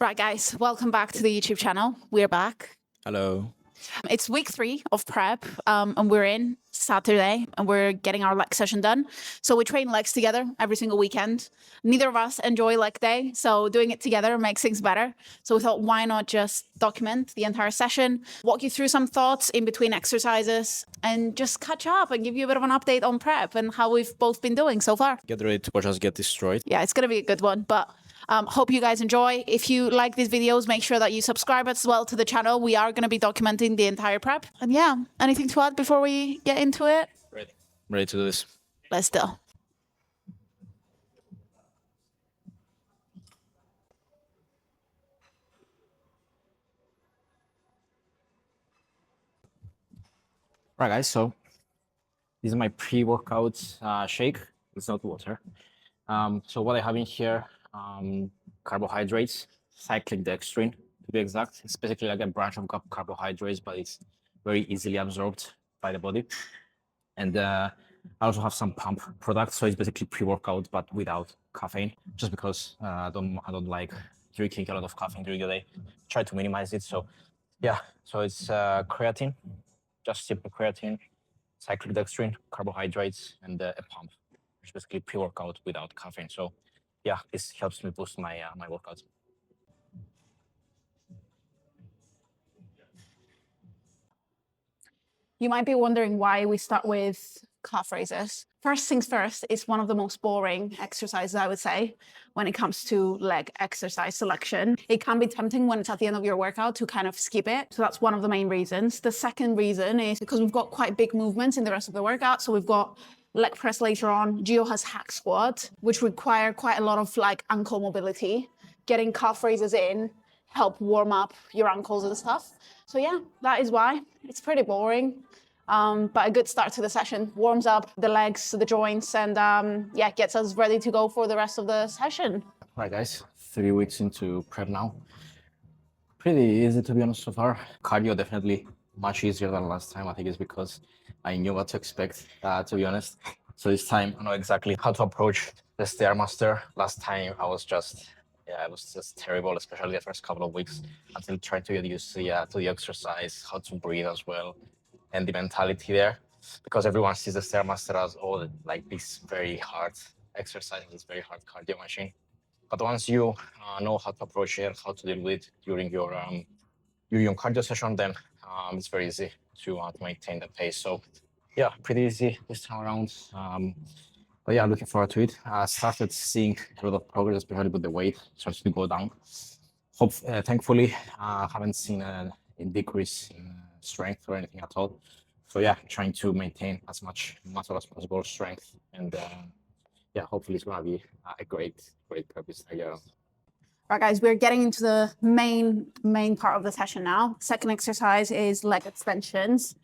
Right, guys, welcome back to the YouTube channel. We're back. Hello. It's week 3 of prep, and we're in Saturday, and we're getting our leg session done. So we train legs together every single weekend. Neither of us enjoy leg day, so doing it together makes things better. So we thought, why not just document the entire session, walk you through some thoughts in between exercises, and just catch up and give you a bit of an update on prep and how we've both been doing so far. Get ready to watch us get destroyed. Yeah, it's going to be a good one, but hope you guys enjoy. If you like these videos, make sure that you subscribe as well to the channel. We are going to be documenting the entire prep. And yeah, anything to add before we get into it? Ready to do this. Let's do. Right, guys, so this is my pre-workout shake. It's not water. So what I have in here, carbohydrates, cyclic dextrin to be exact. It's basically like a branch of carbohydrates, but it's very easily absorbed by the body. And I also have some pump products, so it's basically pre-workout but without caffeine, just because I don't like drinking a lot of caffeine during the day. Try to minimize it. So yeah, so it's creatine, just simple creatine, cyclic dextrin, carbohydrates, and a pump, which is basically pre-workout without caffeine. So yeah, this helps me boost my my workouts. You might be wondering why we start with calf raises. First things first, it's one of the most boring exercises, I would say, when it comes to leg exercise selection. It can be tempting when it's at the end of your workout to kind of skip it. So that's one of the main reasons. The second reason is because we've got quite big movements in the rest of the workout. So we've got leg press later on. Gio has hack squat, which require quite a lot of like ankle mobility. Getting calf raises in help warm up your ankles and stuff. So yeah, that is why. It's pretty boring. But a good start to the session. Warms up the legs, the joints, and yeah, gets us ready to go for the rest of the session. Right, guys, 3 weeks into prep now. Pretty easy, to be honest, so far. Cardio definitely much easier than last time. I think it's because I knew what to expect, to be honest. So this time I know exactly how to approach the Stairmaster. Last time I was just terrible, especially the first couple of weeks, until trying to get used to the exercise, how to breathe as well, and the mentality there. Because everyone sees the Stairmaster as like this very hard exercise, this very hard cardio machine. But once you know how to approach it, how to deal with it during your cardio session, then it's very easy to maintain the pace. So yeah, pretty easy this time around. But yeah, looking forward to it. Started seeing a lot of progress, especially with the weight starts to go down. Thankfully, haven't seen a decrease in strength or anything at all. So yeah, trying to maintain as much muscle as possible, strength, and yeah, hopefully it's gonna be a great purpose. Right, guys, we're getting into the main part of the session now. Second exercise is leg extensions.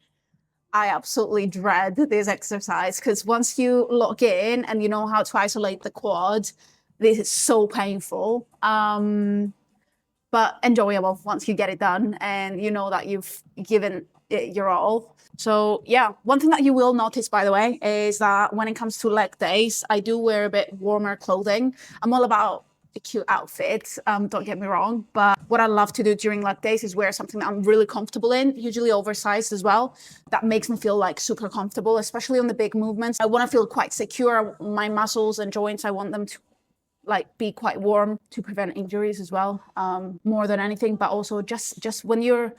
I absolutely dread this exercise because once you lock in and you know how to isolate the quad, this is so painful. But enjoyable once you get it done and you know that you've given it your all. So yeah, one thing that you will notice, by the way, is that when it comes to leg days, I do wear a bit warmer clothing. I'm all about a cute outfit, don't get me wrong, but what I love to do during leg days is wear something that I'm really comfortable in, usually oversized as well. That makes me feel like super comfortable, especially on the big movements. I want to feel quite secure. My muscles and joints, I want them to like be quite warm to prevent injuries as well, more than anything. But also just when you're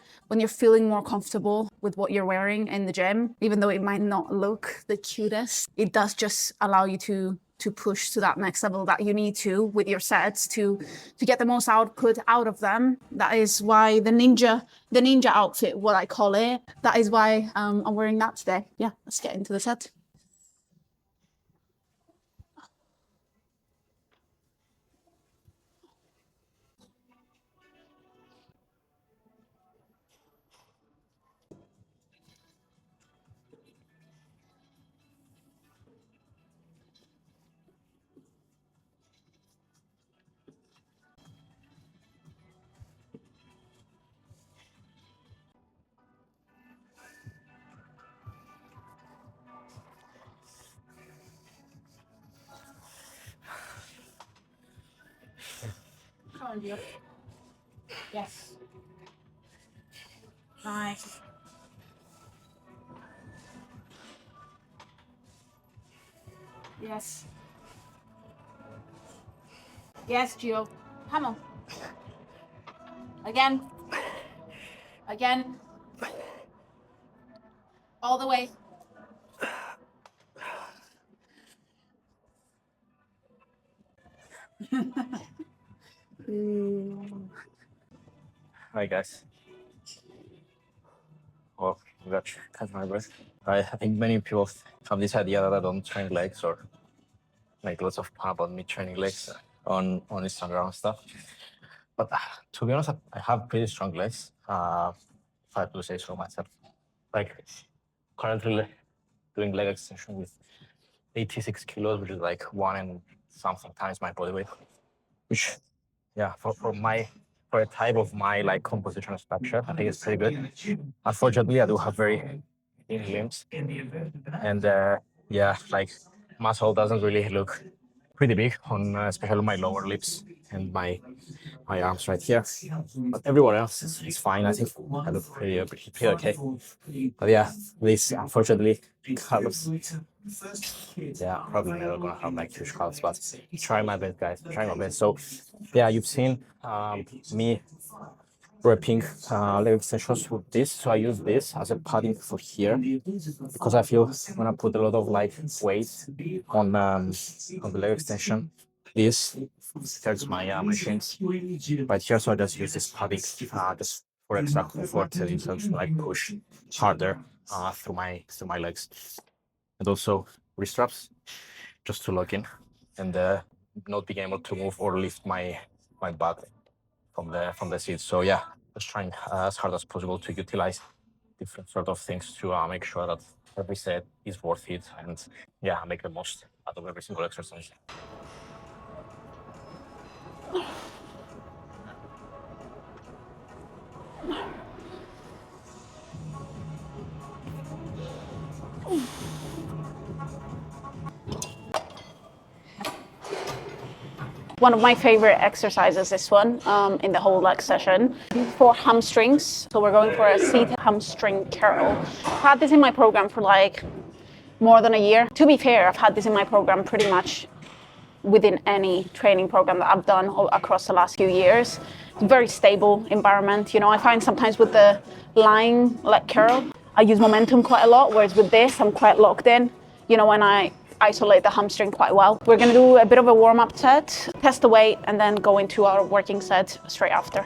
feeling more comfortable with what you're wearing in the gym, even though it might not look the cutest, it does just allow you to push to that next level that you need to with your sets to get the most output out of them. That is why the ninja outfit, what I call it, that is why I'm wearing that today. Yeah, let's get into the set. Come on, Gio. Yes. Nice. Yes. Yes, Gio. Come on. Again. Again. All the way. Hi guys. Oh, gosh, catch my breath. I think many people have this idea that I don't train legs or make lots of pump on me training legs on Instagram and stuff. But to be honest, I have pretty strong legs. If I have to say so myself. Like currently doing leg extension with 86 kilos, which is like 1 and something times my body weight. Which, yeah, for a type of my like composition and structure, I think it's pretty good. Unfortunately, I do have very thin limbs, and yeah, like muscle doesn't really look pretty big on especially my lower lips and my arms right here. But everywhere else is fine. I think I look pretty okay. But yeah, this unfortunately colors. Yeah, probably never gonna have like huge colors, but try my best, guys. Try my best. So yeah, you've seen me wrapping leg extensions with this. So I use this as a padding for here because I feel when I put a lot of like weight on the leg extension, this hurts my shins right here. So I just use this padding just for extra comfort and so to like push harder through my legs, and also wrist straps just to lock in and not being able to move or lift my butt from the seat. So yeah, just trying as hard as possible to utilize different sort of things to make sure that every set is worth it, and yeah, make the most out of every single exercise. One of my favorite exercises, this one, in the whole leg session, for hamstrings. So we're going for a seated hamstring curl. I've had this in my program for like more than a year. To be fair, I've had this in my program pretty much within any training program that I've done across the last few years. It's a very stable environment. You know, I find sometimes with the lying leg curl, I use momentum quite a lot, whereas with this, I'm quite locked in. You know, when I isolate the hamstring quite well. We're going to do a bit of a warm-up set, test the weight, and then go into our working set straight after.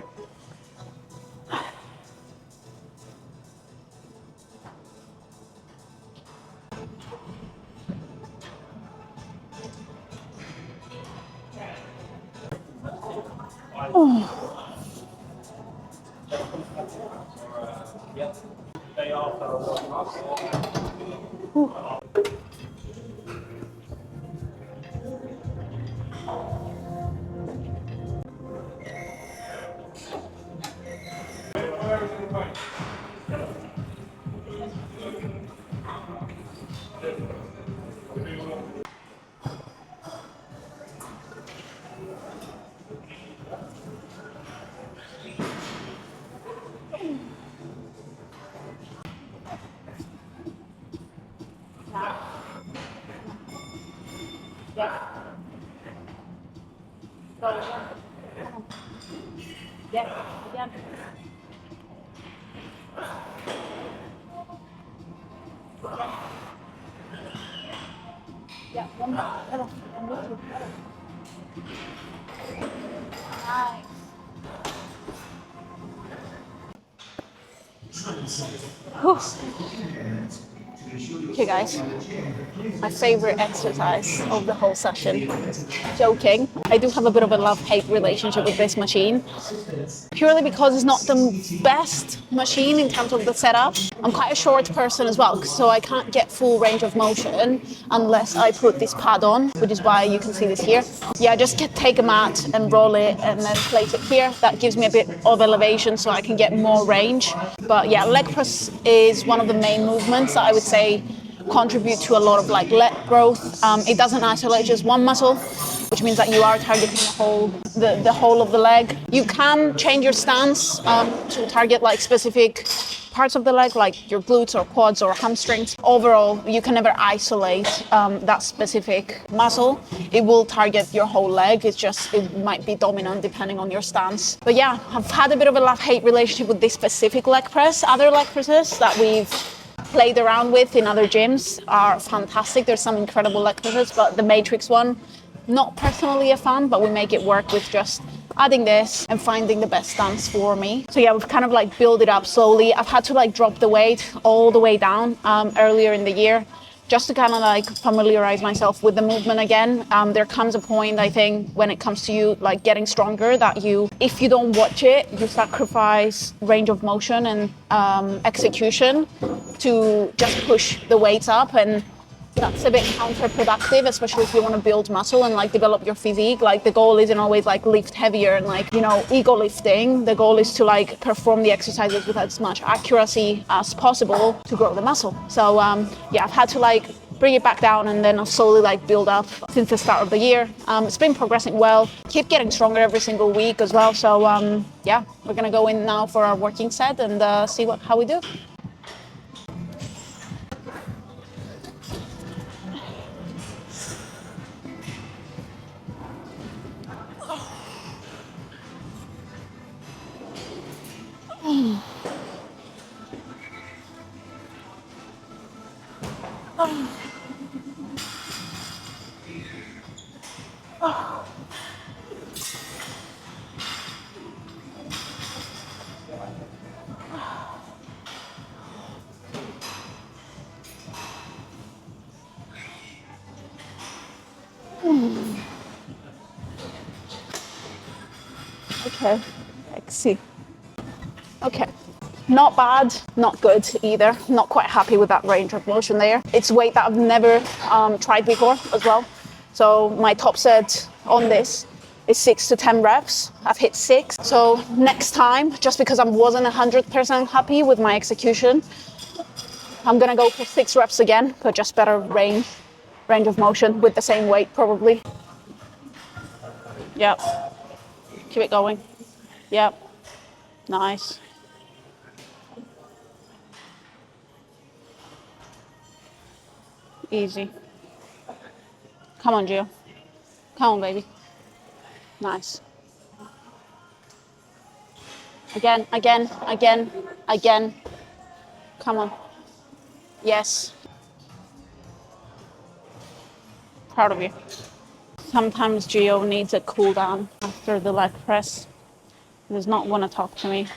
Okay guys, my favorite exercise of the whole session. Joking. I do have a bit of a love-hate relationship with this machine, purely because it's not the best machine in terms of the setup. I'm quite a short person as well, so I can't get full range of motion unless I put this pad on, which is why you can see this here. Yeah, take a mat and roll it and then place it here. That gives me a bit of elevation so I can get more range. But yeah, leg press is one of the main movements that I would say contribute to a lot of like leg growth. It doesn't isolate just one muscle, which which means that you are targeting the whole of the leg. You can change your stance to target like specific parts of the leg, like your glutes or quads or hamstrings. Overall, you can never isolate that specific muscle. It will target your whole leg. It's just, it might be dominant depending on your stance. But yeah, I've had a bit of a love-hate relationship with this specific leg press. Other leg presses that we've played around with in other gyms are fantastic. There's some incredible leg presses, but the Matrix one, not personally a fan, but we make it work with just adding this and finding the best stance for me. So yeah, we've kind of like built it up slowly. I've had to like drop the weight all the way down earlier in the year, just to kind of like familiarize myself with the movement again. There comes a point, I think, when it comes to you like getting stronger, that you, if you don't watch it, you sacrifice range of motion and execution to just push the weights up, and that's a bit counterproductive, especially if you want to build muscle and like develop your physique. Like the goal isn't always like lift heavier and like, you know, ego lifting. The goal is to like perform the exercises with as much accuracy as possible to grow the muscle. So yeah, I've had to like bring it back down and then I'll slowly like build up since the start of the year. It's been progressing well, keep getting stronger every single week as well. So yeah, we're gonna go in now for our working set and see how we do. Okay, let's see. Okay, not bad, not good either. Not quite happy with that range of motion there. It's weight that I've never tried before as well. So my top set on this is 6 to 10 reps. I've hit 6. So next time, just because I wasn't 100% happy with my execution, I'm gonna go for 6 reps again, but just better range of motion with the same weight probably. Yep. Keep it going. Yep. Nice. Easy. Come on, Gio. Come on, baby. Nice. Again, again, again, again. Come on. Yes. Proud of you. Sometimes Gio needs a cool down after the leg press. He does not want to talk to me.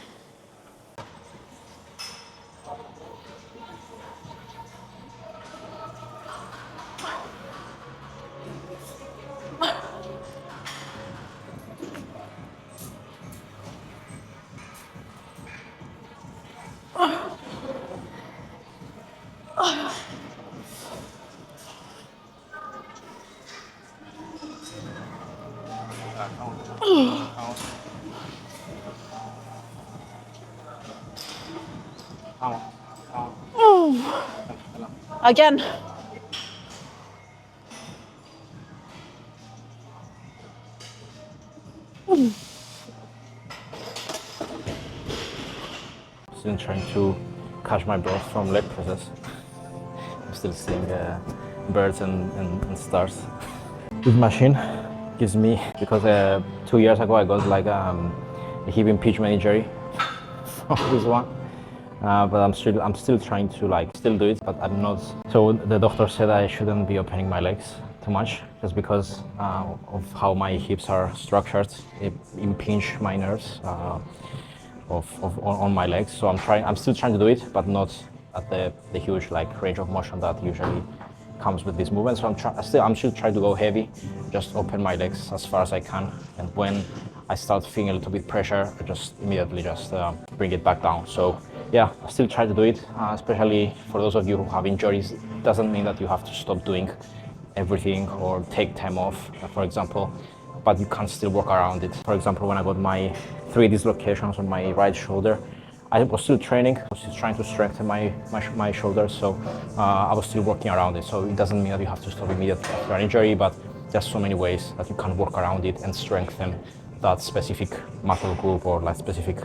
Again. Still trying to catch my breath from leg presses. I'm still seeing birds and stars. This machine gives me, because 2 years ago I got like a hip impingement injury from this one. But I'm still trying to like still do it, but I'm not. So the doctor said I shouldn't be opening my legs too much, just because of how my hips are structured. It impinge my nerves on my legs. So I'm still trying to do it, but not at the huge like range of motion that usually comes with this movement. So I'm still trying to go heavy, just open my legs as far as I can, and when I start feeling a little bit pressure, I just immediately bring it back down. So yeah, I still try to do it, especially for those of you who have injuries. It doesn't mean that you have to stop doing everything or take time off, for example, but you can still work around it. For example, when I got my 3 dislocations on my right shoulder, I was still training, I was still trying to strengthen my shoulders, so I was still working around it. So it doesn't mean that you have to stop immediately after an injury, but there's so many ways that you can work around it and strengthen that specific muscle group or that specific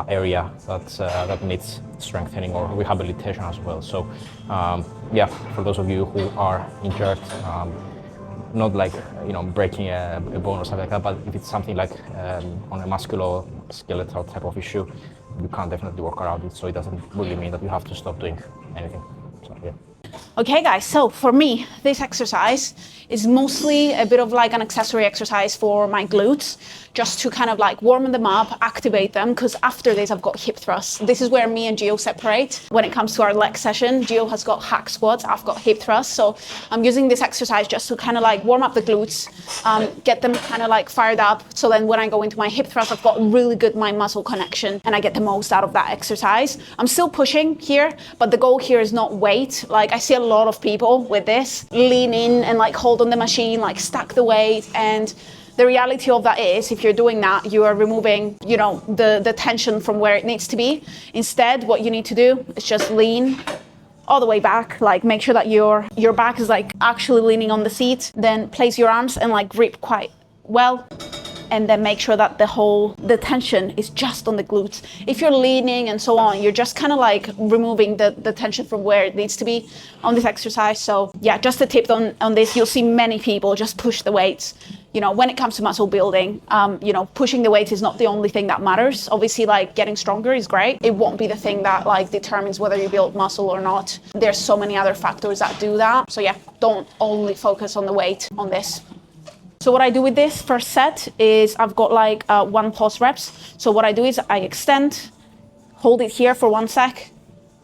area that needs strengthening or rehabilitation as well. So yeah, for those of you who are injured, not like breaking a bone or something like that, but if it's something like on a musculoskeletal type of issue, you can definitely work around it. So it doesn't really mean that you have to stop doing anything. So yeah. Okay guys, so for me, this exercise is mostly a bit of like an accessory exercise for my glutes, just to kind of like warm them up, activate them, because after this I've got hip thrusts. This is where me and Gio separate. When it comes to our leg session, Gio has got hack squats, I've got hip thrusts. So I'm using this exercise just to kind of like warm up the glutes, get them kind of like fired up. So then when I go into my hip thrust, I've got really good mind muscle connection and I get the most out of that exercise. I'm still pushing here, but the goal here is not weight. Like I see a lot of people with this lean in and like hold on the machine, like stack the weight, and the reality of that is if you're doing that, you are removing the tension from where it needs to be. Instead, what you need to do is just lean all the way back, like make sure that your back is like actually leaning on the seat, then place your arms and like grip quite well, and then make sure that the tension is just on the glutes. If you're leaning and so on, you're just kind of like removing the tension from where it needs to be on this exercise. So yeah, just a tip on this. You'll see many people just push the weights. When it comes to muscle building, pushing the weight is not the only thing that matters. Obviously, like getting stronger is great. It won't be the thing that like determines whether you build muscle or not. There's so many other factors that do that. So yeah, don't only focus on the weight on this. So what I do with this first set is I've got like 1 pulse reps. So what I do is I extend, hold it here for 1 sec,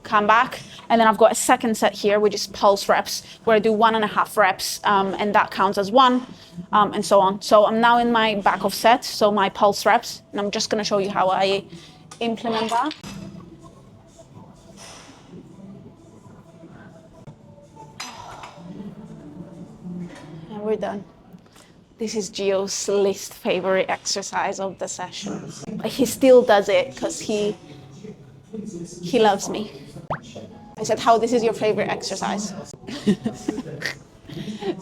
come back, and then I've got a second set here, which is pulse reps, where I do 1.5 reps, and that counts as 1, and so on. So I'm now in my back of set, so my pulse reps, and I'm just gonna show you how I implement that. And we're done. This is Gio's least favorite exercise of the session. But he still does it because he loves me. I said, how this is your favorite exercise?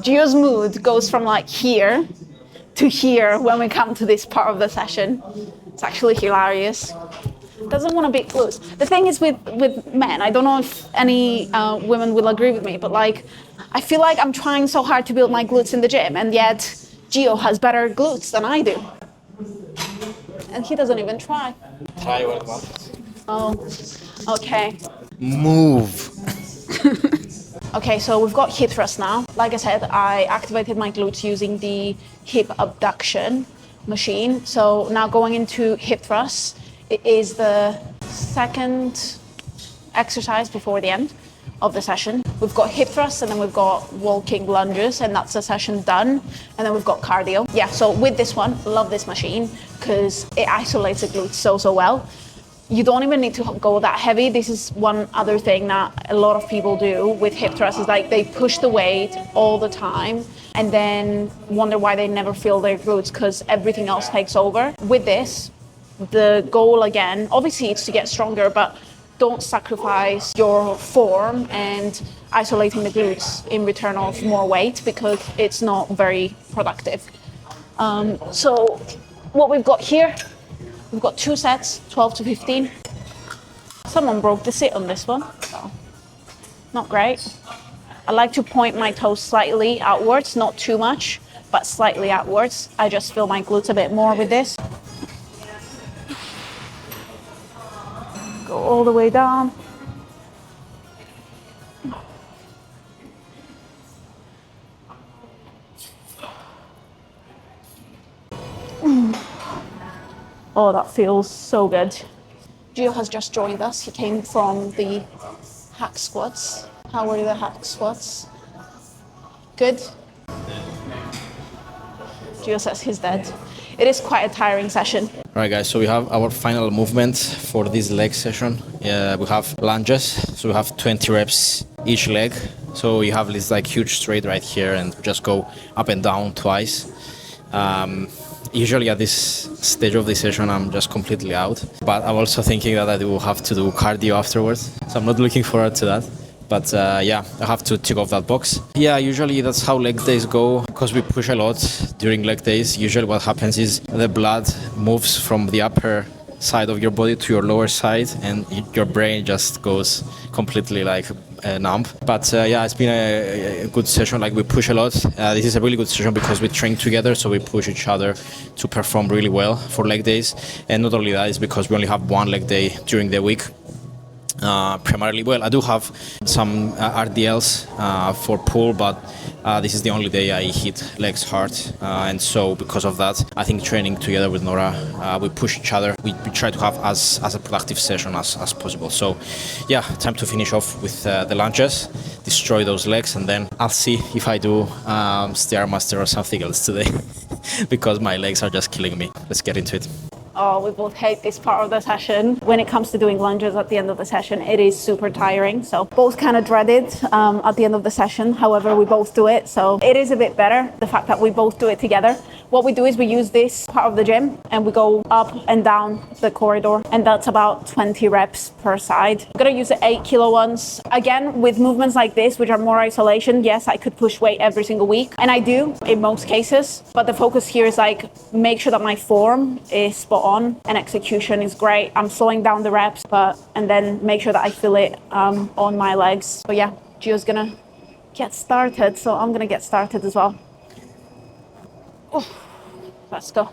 Gio's mood goes from like here to here when we come to this part of the session. It's actually hilarious. Doesn't want to beat glutes. The thing is with men, I don't know if any women will agree with me, but like, I feel like I'm trying so hard to build my glutes in the gym, and yet Gio has better glutes than I do. And he doesn't even try. Try what you want. Oh, okay. Move. Okay, so we've got hip thrust now. Like I said, I activated my glutes using the hip abduction machine. So now going into hip thrust, it is the second exercise before the end of the session. We've got hip thrusts and then we've got walking lunges, and that's the session done. And then we've got cardio. Yeah, so with this one, love this machine because it isolates the glutes so well. You don't even need to go that heavy. This is one other thing that a lot of people do with hip thrusts, is like they push the weight all the time and then wonder why they never feel their glutes because everything else takes over. With this, the goal again, obviously it's to get stronger, but don't sacrifice your form and isolating the glutes in return of more weight because it's not very productive. So what we've got here, we've got 2 sets, 12 to 15. Someone broke the sit on this one, so not great. I like to point my toes slightly outwards, not too much, but slightly outwards. I just feel my glutes a bit more with this. Go all the way down. Oh, that feels so good. Gio has just joined us. He came from the hack squats. How were the hack squats? Good? Gio says he's dead. It is quite a tiring session. All right, guys, so we have our final movement for this leg session. We have lunges, so we have 20 reps each leg. So you have this like huge straight right here and just go up and down twice. Usually at this stage of the session, I'm just completely out. But I'm also thinking that I will have to do cardio afterwards. So I'm not looking forward to that. But yeah, I have to tick off that box. Yeah, usually that's how leg days go, because we push a lot during leg days. Usually what happens is the blood moves from the upper side of your body to your lower side, and your brain just goes completely like numb. But yeah, it's been a good session. Like, we push a lot. This is a really good session because we train together, so we push each other to perform really well for leg days. And not only that, it's because we only have one leg day during the week. Primarily, well, I do have some RDLs for pull, but this is the only day I hit legs hard, and so because of that, I think training together with Nora, we push each other. We try to have as a productive session as possible. So yeah, time to finish off with the lunges, destroy those legs, and then I'll see if I do Stairmaster or something else today because my legs are just killing me. Let's get into it. Oh, we both hate this part of the session. When it comes to doing lunges at the end of the session, it is super tiring. So both kind of dread it at the end of the session. However, we both do it. So it is a bit better, the fact that we both do it together. What we do is we use this part of the gym and we go up and down the corridor, and that's about 20 reps per side. I'm gonna use the 8 kilo ones. Again, with movements like this, which are more isolation, yes, I could push weight every single week, and I do in most cases, but the focus here is like, make sure that my form is spot on and execution is great. I'm slowing down the reps, and then make sure that I feel it on my legs. But yeah, Gio's gonna get started, so I'm gonna get started as well. Oh, let's go.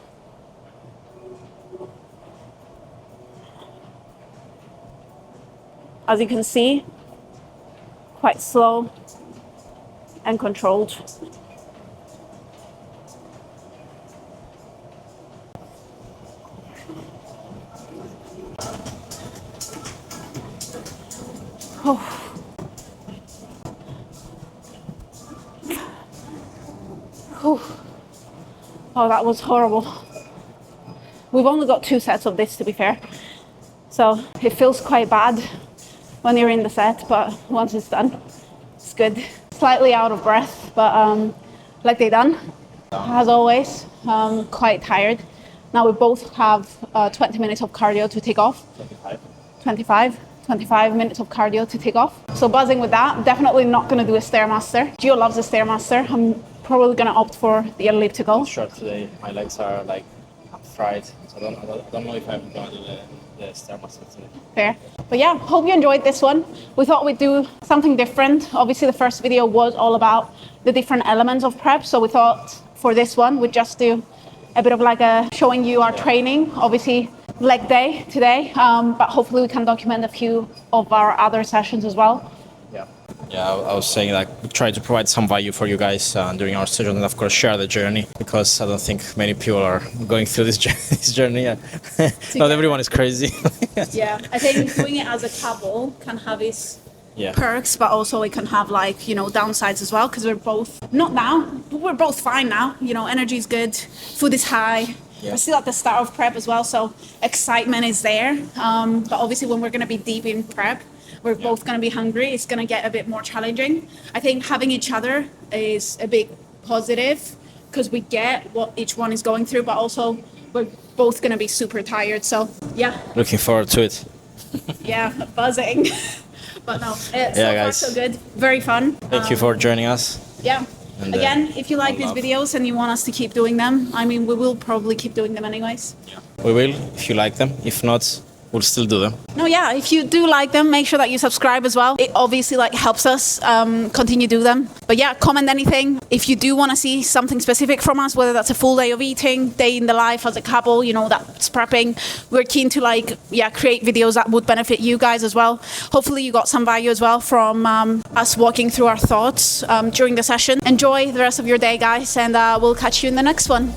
As you can see, quite slow and controlled. Oh. Oh, that was horrible. We've only got 2 sets of this, to be fair. So it feels quite bad when you're in the set, but once it's done, it's good. Slightly out of breath, but like they done, as always, quite tired. Now we both have 20 minutes of cardio to take off. 25 minutes of cardio to take off. So buzzing with that. Definitely not going to do a Stairmaster. Gio loves a Stairmaster. I'm probably going to opt for the elliptical. Short today. My legs are like fried, so I don't know if I'm going to do the Stairmaster today. Fair. But yeah, hope you enjoyed this one. We thought we'd do something different. Obviously, the first video was all about the different elements of prep. So we thought for this one, we'd just do a bit of like showing you our training. Obviously, leg day today, but hopefully we can document a few of our other sessions as well. Yeah, I was saying that we try to provide some value for you guys during our session, and of course share the journey, because I don't think many people are going through this journey. Yeah. Not everyone is crazy. Yeah, I think doing it as a couple can have its perks, but also it can have like, you know, downsides as well, because we're both, not now, but we're both fine now. You know, energy is good, food is high. Yeah. We're still at the start of prep as well, so excitement is there. But obviously when we're going to be deep in prep, we're both going to be hungry. It's going to get a bit more challenging. I think having each other is a big positive, because we get what each one is going through, but also we're both going to be super tired. So yeah. Looking forward to it. Yeah, buzzing. But no, so far so good. Very fun. Thank you for joining us. Yeah. And again, if you like these videos and you want us to keep doing them, I mean, we will probably keep doing them anyways. Yeah. We will, if you like them. If not, we'll still do them. No, yeah, if you do like them, make sure that you subscribe as well. It obviously like helps us continue do them. But yeah, comment anything. If you do want to see something specific from us, whether that's a full day of eating, day in the life as a couple, you know, that's prepping. We're keen to like, create videos that would benefit you guys as well. Hopefully you got some value as well from us walking through our thoughts during the session. Enjoy the rest of your day, guys, and we'll catch you in the next one.